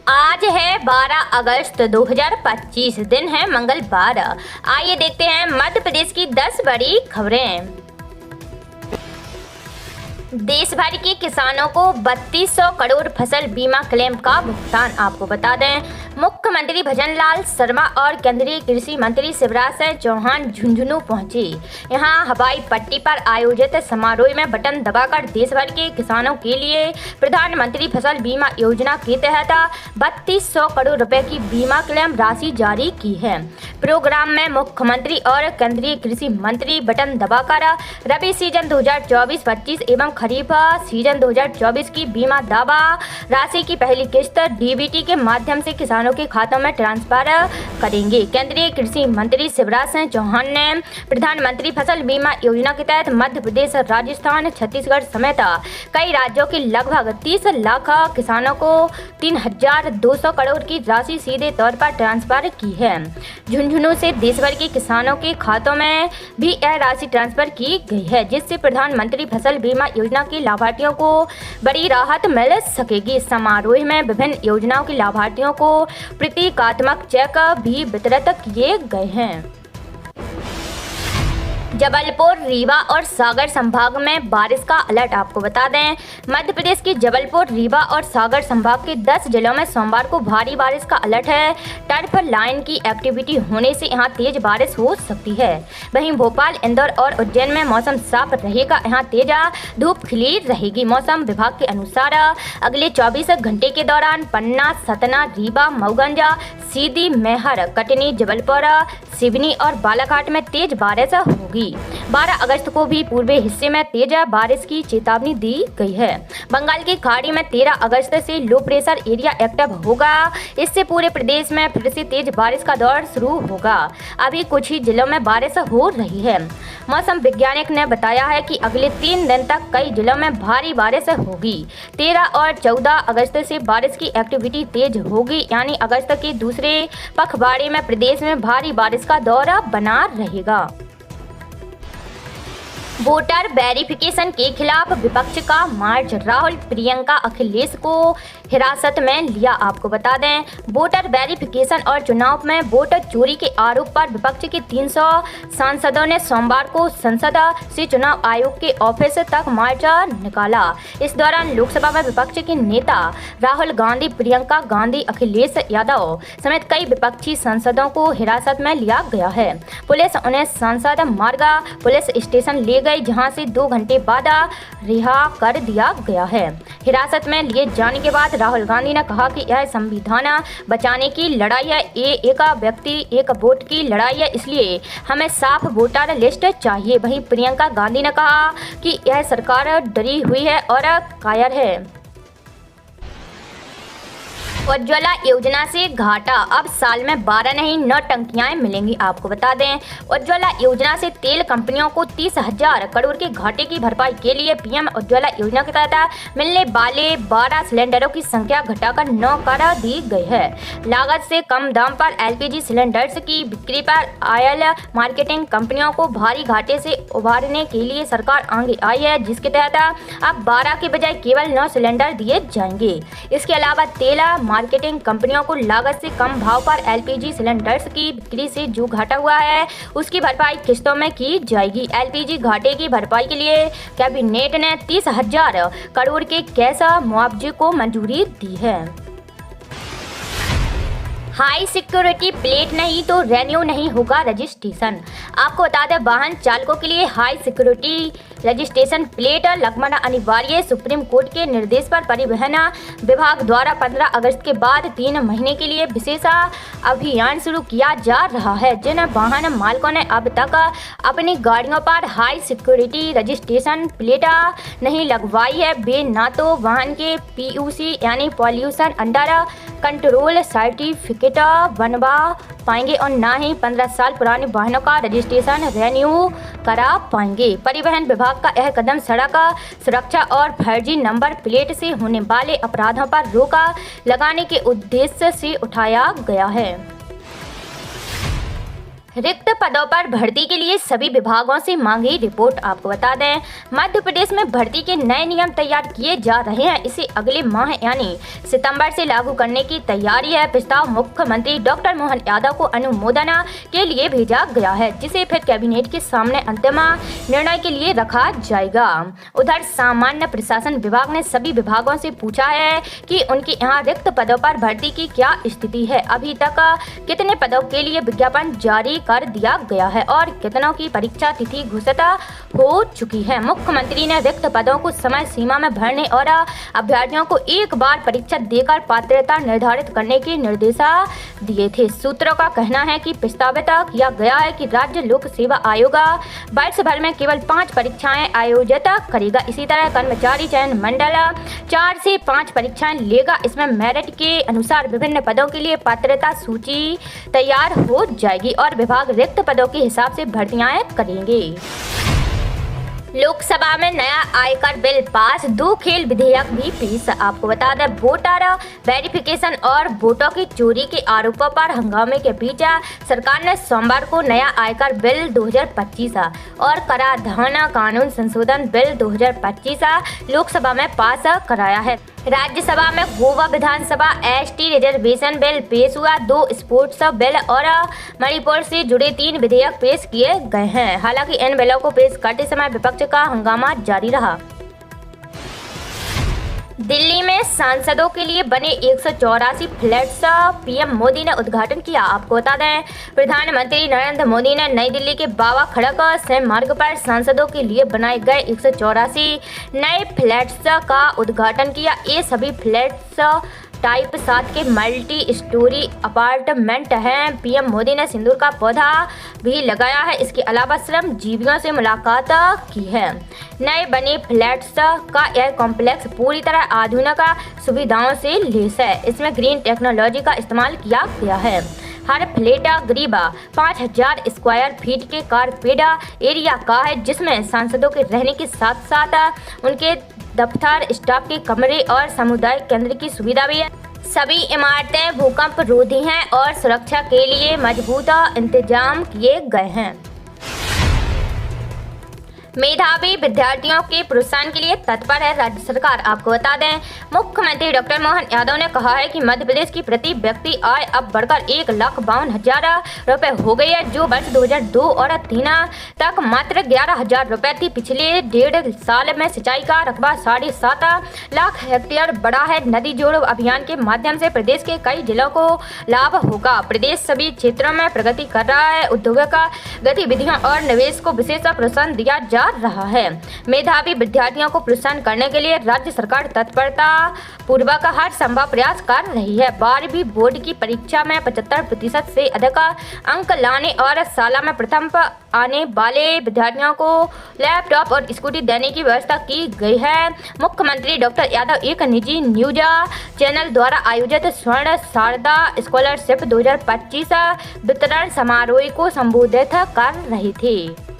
आज है 12 अगस्त 2025, दिन है मंगलवार। आइए देखते हैं मध्य प्रदेश की 10 बड़ी खबरें। देश भर के किसानों को 3200 करोड़ फसल बीमा क्लेम का भुगतान। आपको बता दें, मुख्यमंत्री भजनलाल शर्मा और केंद्रीय कृषि मंत्री शिवराज सिंह चौहान झुंझुनू पहुंचे। यहां हवाई पट्टी पर आयोजित समारोह में बटन दबाकर देश भर के किसानों के लिए प्रधानमंत्री फसल बीमा योजना के तहत 3200 करोड़ रुपए की बीमा क्लेम राशि जारी की है। प्रोग्राम में मुख्यमंत्री और केंद्रीय कृषि मंत्री बटन दबाकर रबी सीजन 2024-25 एवं खरीफ सीजन 2024 की बीमा दावा राशि की पहली किस्त डीबीटी के माध्यम से किसानों के खातों में ट्रांसफर करेंगे। केंद्रीय कृषि मंत्री शिवराज सिंह चौहान ने प्रधानमंत्री फसल बीमा योजना के तहत मध्य प्रदेश, राजस्थान, छत्तीसगढ़ समेत कई राज्यों के लगभग 30 लाख किसानों को 3200 करोड़ की राशि सीधे तौर पर ट्रांसफर की है। झुंझुनू से देशभर के किसानों के खातों में भी यह राशि ट्रांसफर की गई है, जिससे प्रधानमंत्री फसल बीमा योजना के लाभार्थियों को बड़ी राहत मिल सकेगी। समारोह में विभिन्न योजनाओं के लाभार्थियों को प्रतीकात्मक चेक भी वितरित किए गए हैं। जबलपुर, रीवा और सागर संभाग में बारिश का अलर्ट। आपको बता दें, मध्य प्रदेश के जबलपुर, रीवा और सागर संभाग के 10 जिलों में सोमवार को भारी बारिश का अलर्ट है। टर्फ लाइन की एक्टिविटी होने से यहां तेज बारिश हो सकती है। वहीं भोपाल, इंदौर और उज्जैन में मौसम साफ रहेगा। यहां तेज धूप खिली रहेगी। मौसम विभाग के अनुसार अगले 24 घंटे के दौरान पन्ना, सतना, रीवा, मऊगंज, सीधी, मैहर, कटनी, जबलपुर, सिवनी और बालाघाट में तेज बारिश होगी। 12 अगस्त को भी पूर्वी हिस्से में तेज बारिश की चेतावनी दी गई है। बंगाल की खाड़ी में 13 अगस्त से लो प्रेशर एरिया एक्टिव होगा। इससे पूरे प्रदेश में फिर से तेज बारिश का दौर शुरू होगा। अभी कुछ ही जिलों में बारिश हो रही है। मौसम वैज्ञानिक ने बताया है कि अगले 3 दिन तक कई जिलों में भारी बारिश होगी। 13 और 14 अगस्त से बारिश की एक्टिविटी तेज होगी, यानी अगस्त के दूसरे पखवाड़े में प्रदेश में भारी बारिश का दौर बना रहेगा। वोटर वेरिफिकेशन के खिलाफ विपक्ष का मार्च। राहुल, प्रियंका, अखिलेश को हिरासत में लिया। आपको बता दें, वोटर वेरिफिकेशन और चुनाव में वोट चोरी के आरोप पर विपक्ष के 300 सांसदों ने सोमवार को संसद से चुनाव आयोग के ऑफिस तक मार्च निकाला। इस दौरान लोकसभा में विपक्ष के नेता राहुल गांधी, प्रियंका गांधी, अखिलेश यादव समेत कई विपक्षी सांसदों को हिरासत में लिया गया है। पुलिस उन्हें संसद मार्ग पुलिस स्टेशन ले गई, जहां से 2 घंटे बाद रिहा कर दिया गया है। हिरासत में लिए जाने के बाद राहुल गांधी ने कहा कि यह संविधान बचाने की लड़ाई है, ये एक व्यक्ति एक वोट की लड़ाई है, इसलिए हमें साफ वोटर लिस्ट चाहिए। वहीं प्रियंका गांधी ने कहा कि यह सरकार डरी हुई है और कायर है। उज्ज्वला योजना से घाटा। अब साल में 12 नहीं 9 टंकियां मिलेंगी। आपको बता दें, उज्ज्वला योजना से तेल कंपनियों को 30,000 करोड़ के घाटे की भरपाई के लिए पीएम उज्ज्वला योजना के तहत मिलने वाले 12 सिलेंडरों की संख्या घटाकर 9 कर दी गई है। लागत से कम दाम पर एलपीजी सिलेंडर्स की बिक्री पर ऑयल मार्केटिंग कंपनियों को भारी घाटे से उबारने के लिए सरकार आगे आई है, जिसके तहत अब 12 के बजाय केवल 9 सिलेंडर दिए जाएंगे। इसके अलावा तेल मार्केटिंग कंपनियों को लागत से कम भाव पर एलपीजी सिलेंडर्स की बिक्री से जो घाटा हुआ है, उसकी भरपाई किस्तों में की जाएगी। एलपीजी घाटे की भरपाई के लिए कैबिनेट ने 30,000 करोड़ के कैश मुआवजे को मंजूरी दी है। हाई सिक्योरिटी प्लेट नहीं तो रेन्यू नहीं होगा रजिस्ट्रेशन। आपको बता दें, वाहन चालकों के लिए हाई सिक्योरिटी रजिस्ट्रेशन प्लेट लगवाना अनिवार्य। सुप्रीम कोर्ट के निर्देश पर परिवहन विभाग द्वारा 15 अगस्त के बाद 3 महीने के लिए विशेष अभियान शुरू किया जा रहा है। जिन वाहन मालिकों ने अब तक अपनी गाड़ियों पर हाई सिक्योरिटी रजिस्ट्रेशन प्लेट नहीं लगवाई है, वे न तो वाहन के पीयूसी यानी पॉल्यूशन अंडर कंट्रोल सर्टिफिकेट बनवा पाएंगे और न ही 15 साल पुराने वाहनों का रजिस्ट्रेशन रेन्यू करा पाएंगे। परिवहन विभाग का यह कदम सड़क सुरक्षा और फर्जी नंबर प्लेट से होने वाले अपराधों पर रोक लगाने के उद्देश्य से उठाया गया है। रिक्त पदों पर भर्ती के लिए सभी विभागों से मांगी रिपोर्ट। आपको बता दें, मध्य प्रदेश में भर्ती के नए नियम तैयार किए जा रहे हैं। इसे अगले माह यानी सितंबर से लागू करने की तैयारी है। प्रस्ताव मुख्यमंत्री डॉक्टर मोहन यादव को अनुमोदन के लिए भेजा गया है, जिसे फिर कैबिनेट के सामने अंतिम निर्णय के लिए रखा जाएगा। उधर सामान्य प्रशासन विभाग ने सभी विभागों से पूछा है कि उनके यहाँ रिक्त पदों पर भर्ती की क्या स्थिति है, अभी तक कितने पदों के लिए विज्ञापन जारी कर दिया गया है और कितनों की परीक्षा तिथि घोषित हो चुकी है। मुख्यमंत्री ने रिक्त पदों को समय सीमा में भरने और अभ्यर्थियों को एक बार परीक्षा देकर पात्रता निर्धारित करने के निर्देश दिए थे। सूत्रों का कहना है कि प्रस्तावित किया गया है कि राज्य लोक सेवा आयोग वर्ष भर में केवल 5 परीक्षाएं आयोजित करेगा। इसी तरह कर्मचारी चयन मंडल 4 से 5 परीक्षाएं लेगा। इसमें मेरिट के अनुसार विभिन्न पदों के लिए पात्रता सूची तैयार हो जाएगी और विभाग रिक्त पदों के हिसाब से भर्तियां करेंगे। लोकसभा में नया आयकर बिल पास, 2 खेल विधेयक भी पेश। आपको बता दें, वोटर वेरिफिकेशन और वोटों की चोरी के आरोपों पर हंगामे के बीच सरकार ने सोमवार को नया आयकर बिल 2025 और कराधान कानून संशोधन बिल 2025 लोकसभा में पास कराया है। राज्यसभा में गोवा विधानसभा एसटी रिजर्वेशन बिल पेश हुआ। 2 स्पोर्ट्स बिल और मणिपुर से जुड़े 3 विधेयक पेश किए गए हैं। हालांकि इन बिलों को पेश करते समय विपक्ष का हंगामा जारी रहा। दिल्ली में सांसदों के लिए बने 184 फ्लैट्स पीएम मोदी ने उद्घाटन किया। आपको बता दें, प्रधानमंत्री नरेंद्र मोदी ने नई दिल्ली के बाबा खड़क सिंह मार्ग पर सांसदों के लिए बनाए गए 184 नए फ्लैट्स का उद्घाटन किया। ये सभी फ्लैट्स टाइप 7 के मल्टी स्टोरी अपार्टमेंट हैं। पीएम मोदी ने सिंदूर का पौधा भी लगाया है। इसके अलावा श्रमजीवियों से मुलाकात की है। नए बने फ्लैट्स का यह कॉम्प्लेक्स पूरी तरह आधुनिक सुविधाओं से लैस है। इसमें ग्रीन टेक्नोलॉजी का इस्तेमाल किया गया है। हर फ्लैट करीब 5000 स्क्वायर फीट के कारपेट एरिया का है, जिसमें सांसदों के रहने के साथ साथ उनके दफ्तर, स्टाफ के कमरे और सामुदायिक केंद्र की सुविधा भी है। सभी इमारतें भूकंप रोधी हैं और सुरक्षा के लिए मजबूत इंतजाम किए गए हैं। मेधावी विद्यार्थियों के प्रोत्साहन के लिए तत्पर है राज्य सरकार। आपको बता दें, मुख्यमंत्री डॉक्टर मोहन यादव ने कहा है कि मध्य प्रदेश की प्रति व्यक्ति आय अब बढ़कर 1,52,000 रुपए हो गई है, जो वर्ष 2002 और 2003 तक मात्र 11,000 रुपए थी। पिछले 1.5 साल में सिंचाई का रकबा 7.5 लाख हेक्टेयर बढ़ा है। नदी जोड़ो अभियान के माध्यम से प्रदेश के कई जिलों को लाभ होगा। प्रदेश सभी क्षेत्रों में प्रगति कर रहा है। औद्योगिक गतिविधियों और निवेश को विशेष प्रोत्साहन दिया जा रहा है। मेधावी विद्यार्थियों को प्रोत्साहन करने के लिए राज्य सरकार तत्परता पूर्वक हर संभव प्रयास कर रही है। 12वीं बोर्ड की परीक्षा में 75% से अधिक अंक लाने और शाला में प्रथम आने वाले विद्यार्थियों को लैपटॉप और स्कूटी देने की व्यवस्था की गई है। मुख्यमंत्री डॉक्टर यादव एक निजी न्यूज चैनल द्वारा आयोजित स्वर्ण शारदा स्कॉलरशिप 2025 वितरण समारोह को संबोधित कर रहे थे।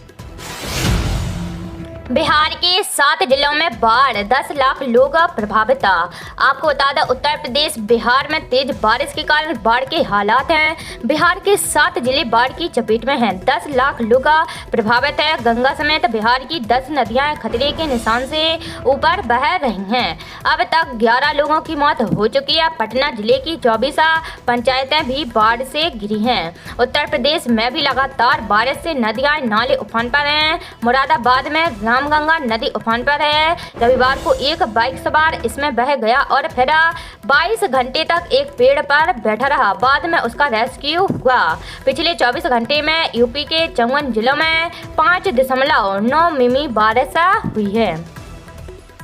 बिहार के 7 जिलों में बाढ़, 10 लाख लोग प्रभावित। आपको बता दें, उत्तर प्रदेश बिहार में तेज बारिश के कारण बाढ़ के हालात हैं। बिहार के 7 जिले बाढ़ की चपेट में हैं। 10 लाख लोग प्रभावित हैं। गंगा समेत बिहार की 10 नदियां खतरे के निशान से ऊपर बह रही हैं। अब तक 11 लोगों की मौत हो चुकी है। पटना जिले की 24 पंचायतें भी बाढ़ से घिरी हैं। उत्तर प्रदेश में भी लगातार बारिश से नदियां नाले उफान पर हैं। मुरादाबाद में रामगंगा नदी उफान पर है। रविवार को एक बाइक सवार इसमें बह गया और फिर 22 घंटे तक एक पेड़ पर बैठा रहा। बाद में उसका रेस्क्यू हुआ। पिछले 24 घंटे में यूपी के 54 जिलों में 5.9 मिमी बारिश हुई है।